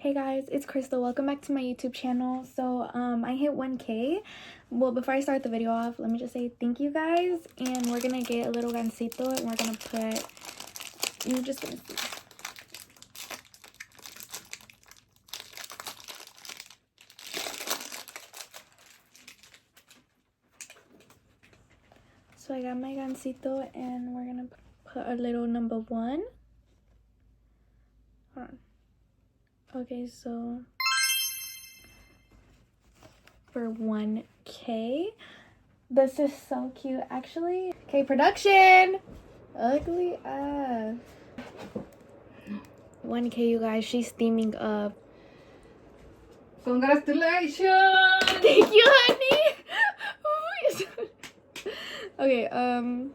Hey guys, it's Crystal. Welcome back to my YouTube channel. So I hit 1K. Well, before I start the video off, let me just say thank you guys, and we're gonna get a little gancito and we're gonna put, you're just gonna see. So I got my gancito and we're gonna put a little number 1. Hold on. Okay, so for 1K. This is so cute, actually. Okay, production! Ugly ass. 1K, you guys. She's theming up. Congratulations! Thank you, honey! Okay,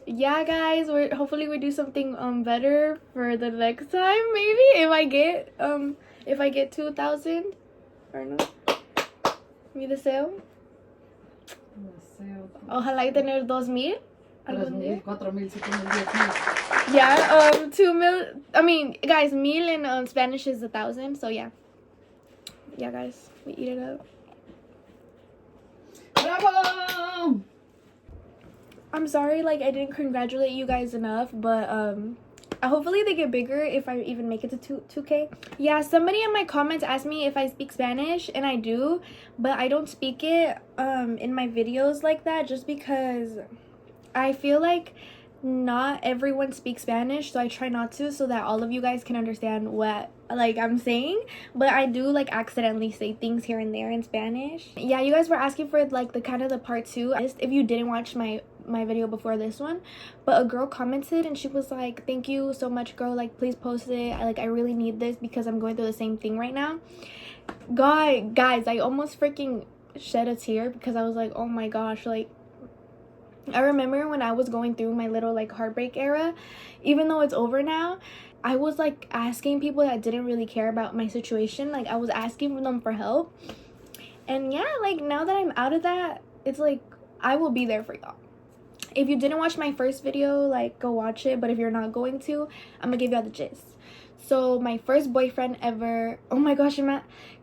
yeah, guys, hopefully we do something better for the next time, maybe, if I get 2,000 or no. Mi deseo. Ojalá y tener 2,000 algún día. 4,000, 5,000, 10,000. Yeah, 2,000. I mean, guys, mil in Spanish is 1,000. So yeah, guys, we eat it up. Bravo! I'm sorry, like, I didn't congratulate you guys enough, but hopefully they get bigger if I even make it to 2K. Yeah, somebody in my comments asked me if I speak Spanish, and I do, but I don't speak it in my videos like that, just because I feel like not everyone speaks Spanish, so I try not to, so that all of you guys can understand what like I'm saying. But I do like accidentally say things here and there in Spanish. Yeah, you guys were asking for like the part 2 if you didn't watch my video before this one, but a girl commented and she was like, thank you so much, girl, like please post it. I really need this because I'm going through the same thing right now. Guys, I almost freaking shed a tear because I was like, oh my gosh, like I remember when I was going through my little like heartbreak era, even though it's over now, I was like asking people that didn't really care about my situation, like I was asking them for help. And yeah, like now that I'm out of that, it's like I will be there for y'all. If you didn't watch my first video, like go watch it, but if you're not going to, I'm gonna give y'all the gist. So my first boyfriend ever, oh my gosh,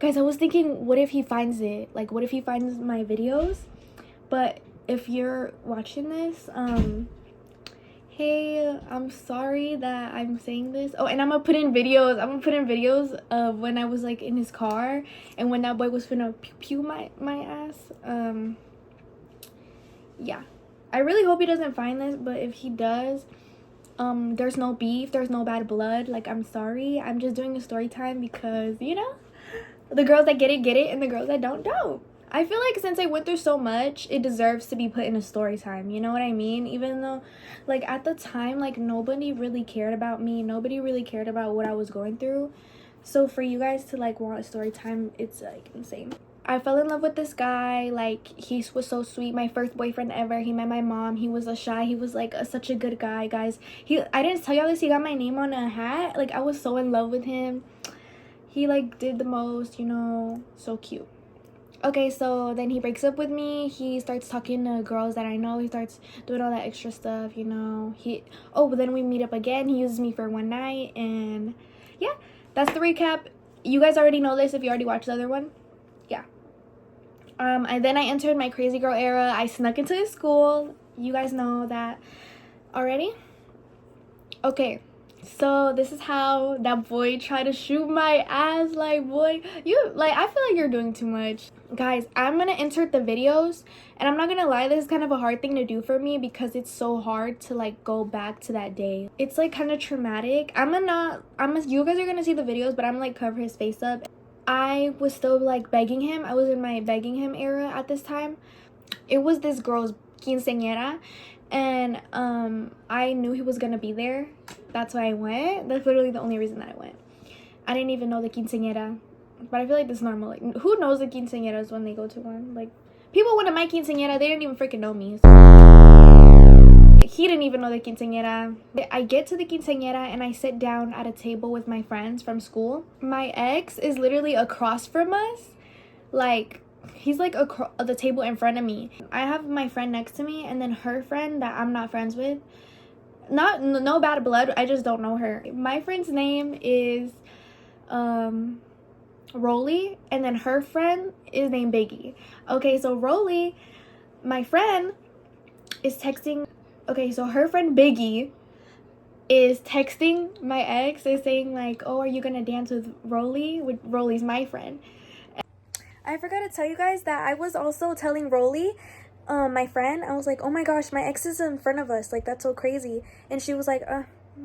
guys, I was thinking, what if he finds it? Like what if he finds my videos? But if you're watching this, hey, I'm sorry that I'm saying this. Oh, and I'm gonna put in videos of when I was like in his car and when that boy was finna pew my ass. Yeah, I really hope he doesn't find this, but if he does, there's no beef, there's no bad blood. Like, I'm sorry, I'm just doing a story time because, you know, the girls that get it, and the girls that don't. I feel like since I went through so much, it deserves to be put in a story time. You know what I mean? Even though, like, at the time, like, nobody really cared about me. Nobody really cared about what I was going through. So for you guys to, like, want a story time, it's, like, insane. I fell in love with this guy. Like, he was so sweet. My first boyfriend ever. He met my mom. He was shy. He was, like, such a good guy, guys. I didn't tell y'all this. He got my name on a hat. Like, I was so in love with him. He, like, did the most, you know. So cute. Okay, so then he breaks up with me. He starts talking to girls that I know. He starts doing all that extra stuff, you know. But then we meet up again. He uses me for one night, and yeah, that's the recap. You guys already know this if you already watched the other one. Yeah. And then I entered my crazy girl era. I snuck into his school. You guys know that already. Okay. So this is how that boy tried to shoot my ass. Like, boy, I feel like you're doing too much. Guys, I'm gonna insert the videos, and I'm not gonna lie, this is kind of a hard thing to do for me because it's so hard to like go back to that day. It's like kind of traumatic. You guys are gonna see the videos, but I'm like cover his face up. I was still like begging him. I was in my begging him era at this time. It was this girl's quinceaera, and I knew he was gonna be there. That's why I went. That's literally the only reason that I went. I didn't even know the quinceañera, but I feel like this is normal. Like, who knows the quinceañeras when they go to one? Like, people went to my quinceañera, they didn't even freaking know me. So he didn't even know the quinceañera. I get to the quinceañera and I sit down at a table with my friends from school. My ex is literally across from us. Like, he's like the table in front of me. I have my friend next to me, and then her friend that I'm not friends with. No bad blood, I just don't know her. My friend's name is Rolly, and then her friend is named Biggie. Okay, so Rolly, my friend, is texting. Okay, so her friend Biggie is texting my ex, is saying like, oh, are you gonna dance with Rolly? Rolly's my friend. I forgot to tell you guys that I was also telling Rolly, my friend, I was like, oh my gosh, my ex is in front of us, like that's so crazy. And she was like,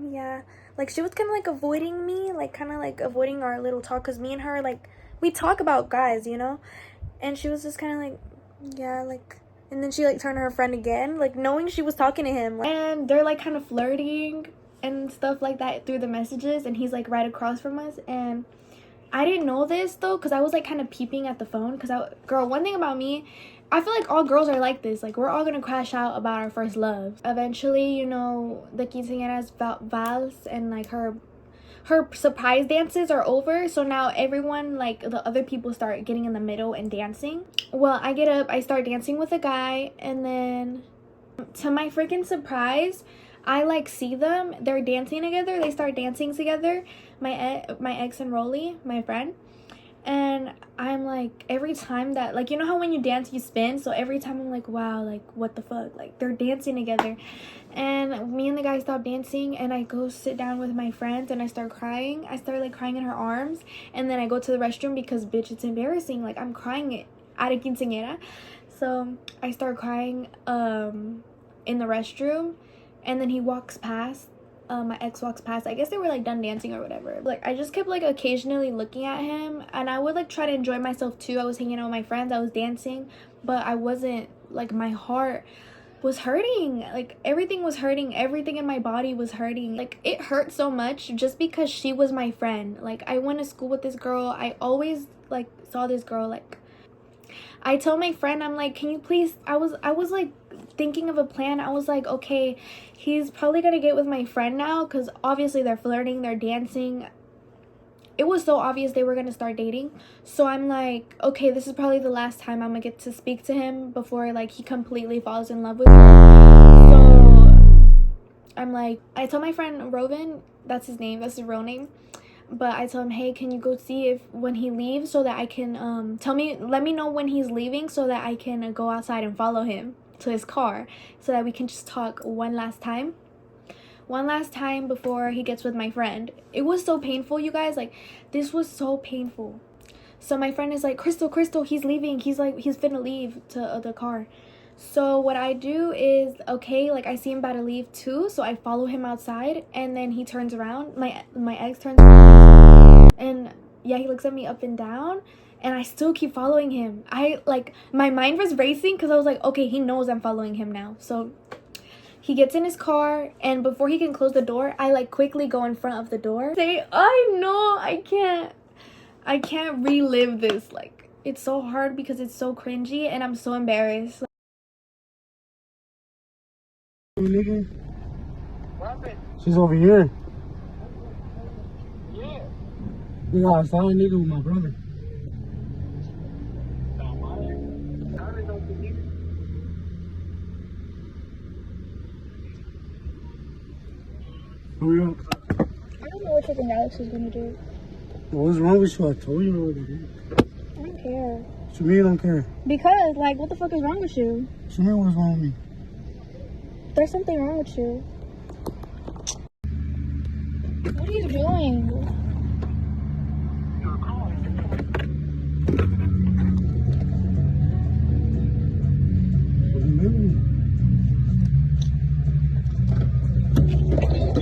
yeah, like she was kind of like avoiding me, like kind of like avoiding our little talk, because me and her, like, we talk about guys, you know. And she was just kind of like, yeah, like, and then she like turned to her friend again, like knowing she was talking to him, and they're like kind of flirting and stuff like that through the messages, and he's like right across from us. And I didn't know this though, because I was like kind of peeping at the phone, because girl, one thing about me, I feel like all girls are like this, like we're all gonna crash out about our first love eventually, you know. The quinceaera's vals and like her surprise dances are over, so now everyone, like the other people, start getting in the middle and dancing. Well, I get up, I start dancing with a guy, and then to my freaking surprise, I like see them, they're dancing together, they start dancing together, my ex and Rolly, my friend. And I'm like, every time that, like, you know how when you dance you spin, so every time I'm like, wow, like what the fuck, like they're dancing together. And me and the guy stop dancing, and I go sit down with my friends, and I start crying. I start like crying in her arms, and then I go to the restroom because bitch, it's embarrassing, like I'm crying it at a quinceañera. So I start crying in the restroom, and then he walks past, my ex walks past. I guess they were like done dancing or whatever. Like I just kept like occasionally looking at him, and I would like try to enjoy myself too. I was hanging out with my friends, I was dancing, but I wasn't, like, my heart was hurting, like everything was hurting, everything in my body was hurting. Like it hurt so much just because she was my friend. Like I went to school with this girl, I always like saw this girl. Like I told my friend, I'm like, can you please, I was like thinking of a plan. I was like, okay, he's probably gonna get with my friend now, because obviously they're flirting, they're dancing. It was so obvious they were gonna start dating. So I'm like, okay, this is probably the last time I'm gonna get to speak to him before like he completely falls in love with me. So I'm like, I told my friend Rovan, that's his name, that's his real name, but I told him, hey, can you go see if when he leaves, so that I can let me know when he's leaving, so that I can go outside and follow him to his car, so that we can just talk one last time before he gets with my friend. It was so painful, you guys, like this was so painful. So my friend is like, Crystal, he's leaving, he's finna leave to the car. So what I do is, okay, like I see him about to leave too, so I follow him outside, and then he turns around, my ex turns around, and yeah, he looks at me up and down, and I still keep following him. I like, my mind was racing, because I was like, okay, he knows I'm following him now. So he gets in his car, and before he can close the door, I like quickly go in front of the door. Say, I know, I can't relive this. Like it's so hard because it's so cringy, and I'm so embarrassed. She's over here. Yeah. Yeah, I saw a nigga with my brother. Hurry up. I don't know what freaking Alex is gonna do. What's wrong with you? I told you what to do. I don't care. What you mean you don't care? Because, like, what the fuck is wrong with you? What you mean what's wrong with me? There's something wrong with you. What are you doing?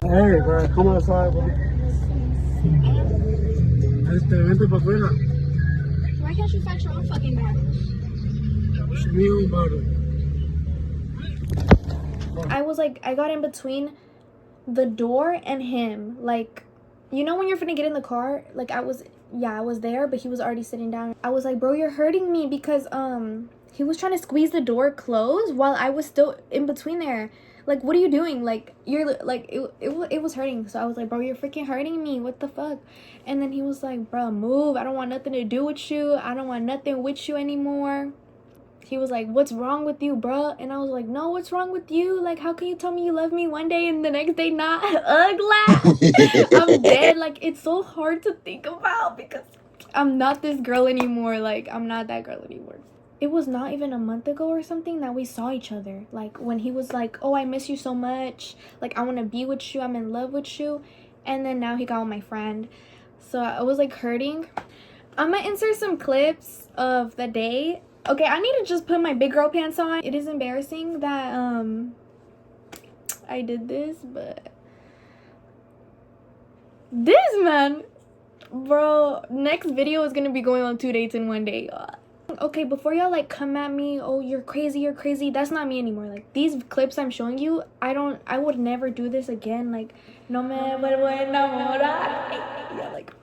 Hey, bro, come outside, bro. Vente pa' afuera. Why can't you fight your own fucking back? What you mean about it? I was like, I got in between the door and him. Like, you know when you're finna get in the car? Like, I was there, but he was already sitting down. I was like, bro, you're hurting me, because he was trying to squeeze the door closed while I was still in between there. Like, what are you doing? Like, you're like, it was hurting. So I was like, bro, you're freaking hurting me, what the fuck? And then he was like, bro, move, I don't want nothing to do with you, I don't want nothing with you anymore. He was like, what's wrong with you, bro? And I was like, no, what's wrong with you? Like, how can you tell me you love me one day and the next day not? Ugh, I'm dead. Like, it's so hard to think about, because I'm not this girl anymore. Like, I'm not that girl anymore. It was not even a month ago or something that we saw each other. Like, when he was like, oh, I miss you so much. Like, I want to be with you. I'm in love with you. And then now he got with my friend. So I was like hurting. I'm gonna insert some clips of the day. Okay, I need to just put my big girl pants on. It is embarrassing that I did this, but this man, bro, next video is gonna be going on 2 dates in 1 day. Okay, before y'all like come at me, oh, you're crazy, that's not me anymore. Like, these clips I'm showing you, I would never do this again. Like, no me vuelvo a enamorar. Yeah, like,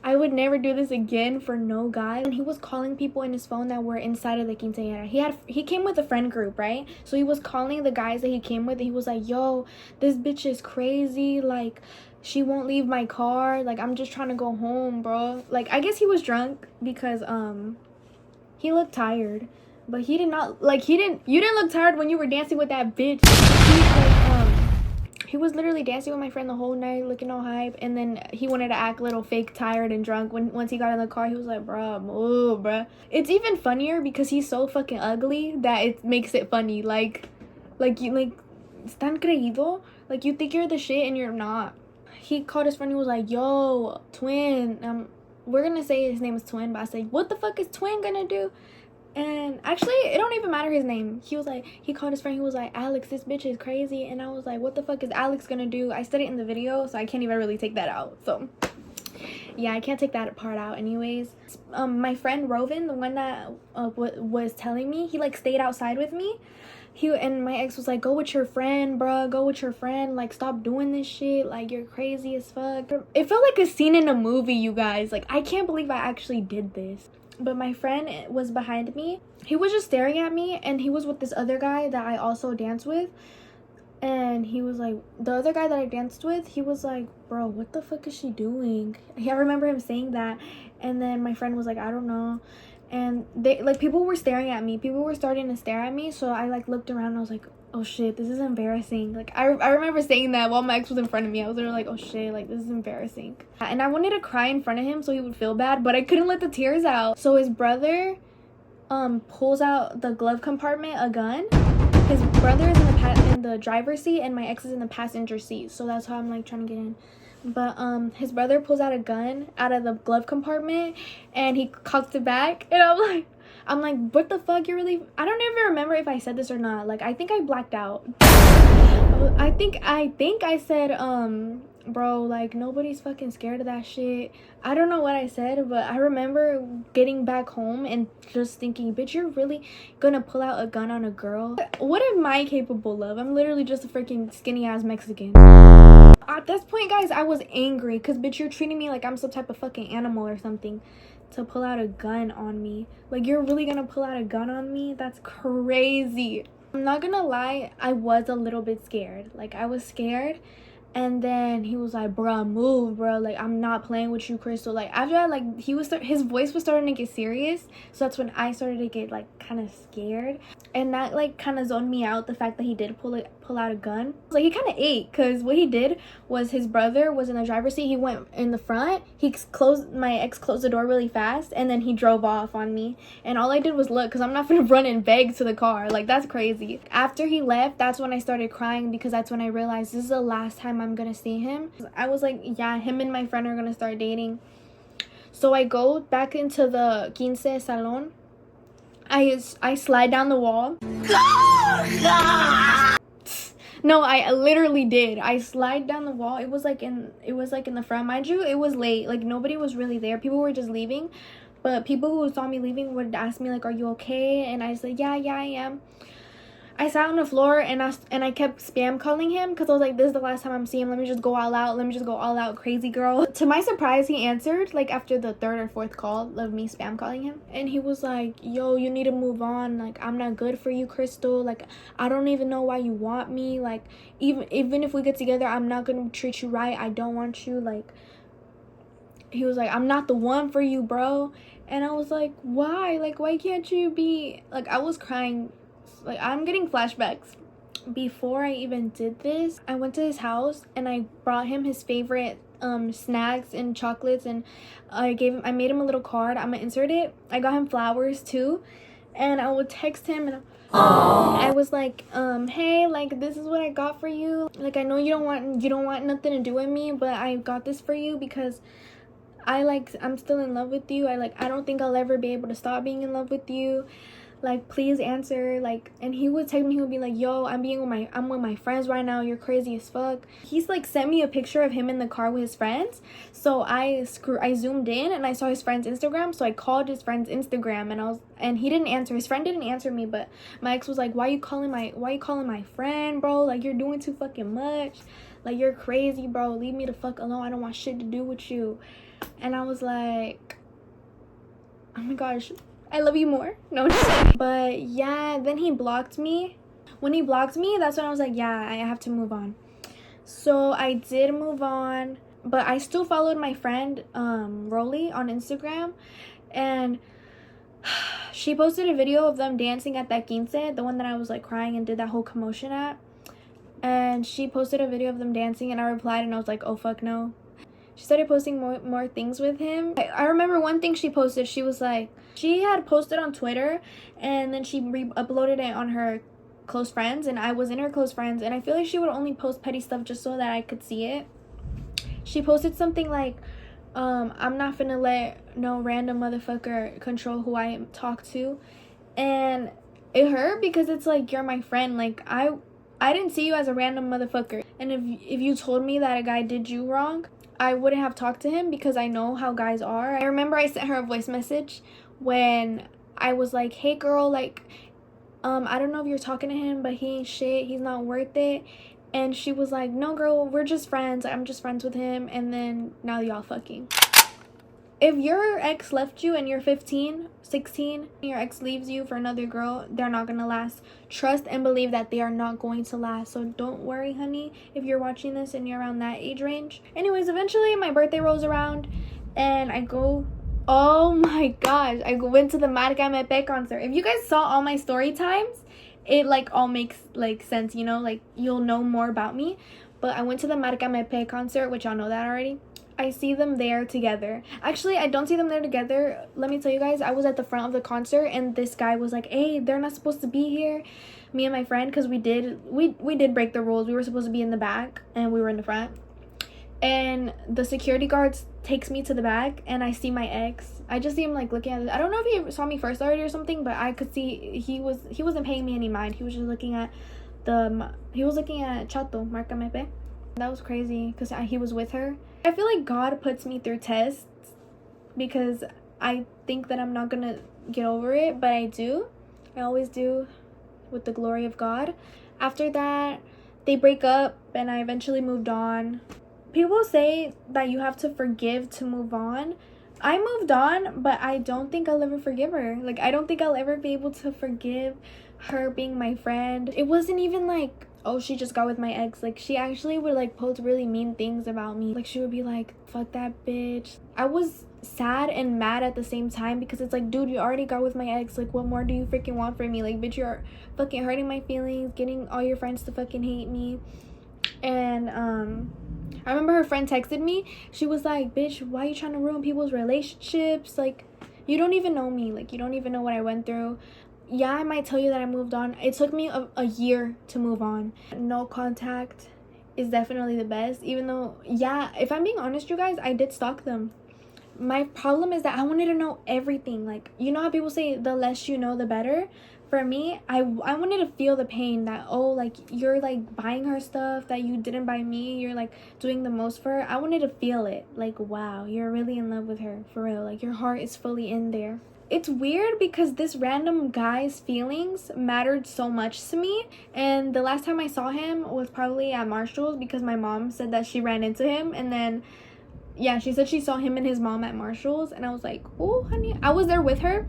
I would never do this again for no guy. And he was calling people in his phone that were inside of the quinceaera. He came with a friend group, right? So he was calling the guys that he came with, and he was like, yo, this bitch is crazy, like, she won't leave my car, like, I'm just trying to go home, bro. Like, I guess he was drunk because he looked tired, but he did not, like, you didn't look tired when you were dancing with that bitch. He was literally dancing with my friend the whole night, looking all hype, and then he wanted to act a little fake tired and drunk. Once he got in the car, he was like, bruh, move, bruh. It's even funnier because he's so fucking ugly that it makes it funny. Like, ¿están creído? Like, you think you're the shit and you're not. He called his friend, he was like, yo, Twin, we're gonna say his name is Twin, but I said, what the fuck is Twin gonna do? And actually, it don't even matter his name. He was like, he called his friend, he was like, Alex, this bitch is crazy. And I was like, what the fuck is Alex gonna do? I said it in the video, so I can't even really take that out. So yeah, I can't take that part out anyways. My friend Rovan, the one that was telling me, he like stayed outside with me. And my ex was like, go with your friend, bruh, go with your friend, like, stop doing this shit, like, you're crazy as fuck. It felt like a scene in a movie, you guys. Like, I can't believe I actually did this. But my friend was behind me. He was just staring at me, and he was with this other guy that I also danced with. And he was like, the other guy that I danced with, he was like, bro, what the fuck is she doing? I remember him saying that. And then my friend was like, I don't know. And they, like, people were staring at me. People were starting to stare at me. So I, like, looked around and I was like, oh shit, this is embarrassing. Like, I remember saying that while my ex was in front of me. I was literally like, oh shit, like, this is embarrassing. And I wanted to cry in front of him so he would feel bad, but I couldn't let the tears out. So his brother pulls out the glove compartment a gun. His brother is in the driver's seat, and my ex is in the passenger seat. So that's how I'm, like, trying to get in. But his brother pulls out a gun out of the glove compartment, and he cocks it back, and I'm like, what the fuck? You're really... I don't even remember if I said this or not. Like, I think I blacked out. I think I said, bro, like, nobody's fucking scared of that shit. I don't know what I said, but I remember getting back home and just thinking, bitch, you're really gonna pull out a gun on a girl? What am I capable of? I'm literally just a freaking skinny ass Mexican. At this point, guys, I was angry because, bitch, you're treating me like I'm some type of fucking animal or something to pull out a gun on me. Like, you're really gonna pull out a gun on me? That's crazy. I'm not gonna lie, I was a little bit scared. Like, I was scared. And then he was like, bruh, move, bro. Like, I'm not playing with you, Crystal. Like, after that, like, his voice was starting to get serious. So that's when I started to get, like, kind of scared. And that, like, kind of zoned me out, the fact that he did pull out a gun. Like, he kind of ate, because what he did was his brother was in the driver's seat. He went in the front. My ex closed the door really fast, and then he drove off on me. And all I did was look, because I'm not gonna run and beg to the car. Like, that's crazy. After he left, that's when I started crying, because that's when I realized this is the last time I'm gonna see him. I was like, yeah, him and my friend are gonna start dating. So I go back into the quince salon. I slide down the wall. No, I literally did. I slide down the wall. It was like in the front. Mind you, it was late. Like, nobody was really there. People were just leaving. But people who saw me leaving would ask me, like, are you okay? And I said, yeah, I am. I sat on the floor and I kept spam calling him because I was like, this is the last time I'm seeing him. Let me just go all out. Let me just go all out, crazy girl. To my surprise, he answered, like, after the third or fourth call of me spam calling him. And he was like, yo, you need to move on. Like, I'm not good for you, Crystal. Like, I don't even know why you want me. Like, even if we get together, I'm not going to treat you right. I don't want you. Like, he was like, I'm not the one for you, bro. And I was like, why? Like, why can't you be... Like, I was crying. Like, I'm getting flashbacks. Before I even did this, I went to his house and I brought him his favorite snacks and chocolates, and I made him a little card. I'm gonna insert it. I got him flowers too, and I would text him, and I was like, hey, like, this is what I got for you. Like, I know you don't want nothing to do with me, but I got this for you because I'm still in love with you. I don't think I'll ever be able to stop being in love with you. Like, please answer. Like, and he would text me, he would be like, yo, I'm with my friends right now, you're crazy as fuck. He's like sent me a picture of him in the car with his friends, so I zoomed in and I saw his friend's Instagram, so I called his friend's Instagram, and he didn't answer. His friend didn't answer me, but my ex was like, why you calling my friend, bro? Like, you're doing too fucking much. Like, you're crazy, bro. Leave me the fuck alone. I don't want shit to do with you. And I was like, oh my gosh, I love you more. No, just kidding. But yeah, then he blocked me. When he blocked me, that's when I was like, yeah, I have to move on. So I did move on, but I still followed my friend Rolly on Instagram, and she posted a video of them dancing at that quince, the one that I was like crying and did that whole commotion at. And she posted a video of them dancing, and I replied, and I was like, oh fuck no. She started posting more things with him. I remember one thing she posted. She was like, she had posted on Twitter, and then she uploaded it on her close friends, and I was in her close friends, and I feel like she would only post petty stuff just so that I could see it. She posted something like, I'm not finna let no random motherfucker control who I talk to. And it hurt because it's like, you're my friend. Like, I didn't see you as a random motherfucker. And if you told me that a guy did you wrong, I wouldn't have talked to him because I know how guys are. I remember I sent her a voice message when I was like, hey girl, like, I don't know if you're talking to him, but he ain't shit. He's not worth it. And she was like, no girl, we're just friends. I'm just friends with him. And then now y'all fucking. If your ex left you and you're 15, 16, your ex leaves you for another girl, they're not gonna last. Trust and believe that they are not going to last. So don't worry, honey, if you're watching this and you're around that age range. Anyways, eventually my birthday rolls around, and I go, oh my gosh, I went to the Marca Mepe concert. If you guys saw all my story times, it like all makes like sense, you know, like you'll know more about me. But I went to the Marca Mepe concert, which y'all know that already. I see them there together. Actually, I don't see them there together. Let me tell you guys, I was at the front of the concert, and this guy was like, hey, they're not supposed to be here. Me and my friend, because we did break the rules. We were supposed to be in the back, and we were in the front. And the security guards takes me to the back, and I see my ex. I just see him like looking at it. I don't know if he saw me first already or something, but I could see he wasn't paying me any mind. He was just looking at Chato, Marca Mepe. That was crazy because he was with her. I feel like God puts me through tests because I think that I'm not gonna get over it, but I do. I always do, with the glory of God. After that, they break up, and I eventually moved on. People say that you have to forgive to move on. I moved on, but I don't think I'll ever forgive her. Like, I don't think I'll ever be able to forgive her being my friend. It wasn't even like, oh, she just got with my ex. Like, she actually would like post really mean things about me. Like, she would be like, fuck that bitch. I was sad and mad at the same time because it's like, dude, you already got with my ex. Like, what more do you freaking want from me? Like, bitch, you're fucking hurting my feelings, getting all your friends to fucking hate me. And I remember her friend texted me. She was like, bitch, why are you trying to ruin people's relationships? Like, you don't even know me. Like, you don't even know what I went through. Yeah, I might tell you that I moved on. It took me a year to move on. No contact is definitely the best. Even though, yeah, if I'm being honest, you guys, I did stalk them. My problem is that I wanted to know everything. Like, you know how people say the less you know, the better? For me, I wanted to feel the pain that, oh, like, you're, like, buying her stuff that you didn't buy me. You're, like, doing the most for her. I wanted to feel it. Like, wow, you're really in love with her. For real. Like, your heart is fully in there. It's weird because this random guy's feelings mattered so much to me. And the last time I saw him was probably at Marshall's because my mom said that she ran into him. And then, yeah, she said she saw him and his mom at Marshall's. And I was like, oh, honey. I was there with her.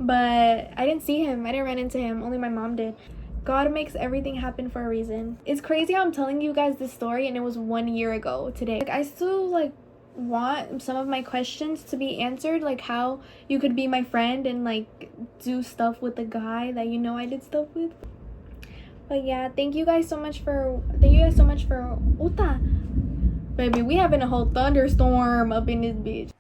But I didn't see him. I didn't run into him. Only my mom did. God makes everything happen for a reason. It's crazy how I'm telling you guys this story and it was 1 year ago today. Like, I still, like, want some of my questions to be answered. Like, how you could be my friend and, like, do stuff with the guy that you know I did stuff with. But, yeah, thank you guys so much for... Uta! Baby, we having a whole thunderstorm up in this bitch.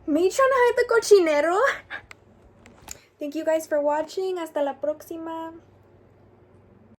Me trying to hide the cochinero. Thank you guys for watching. Hasta la próxima.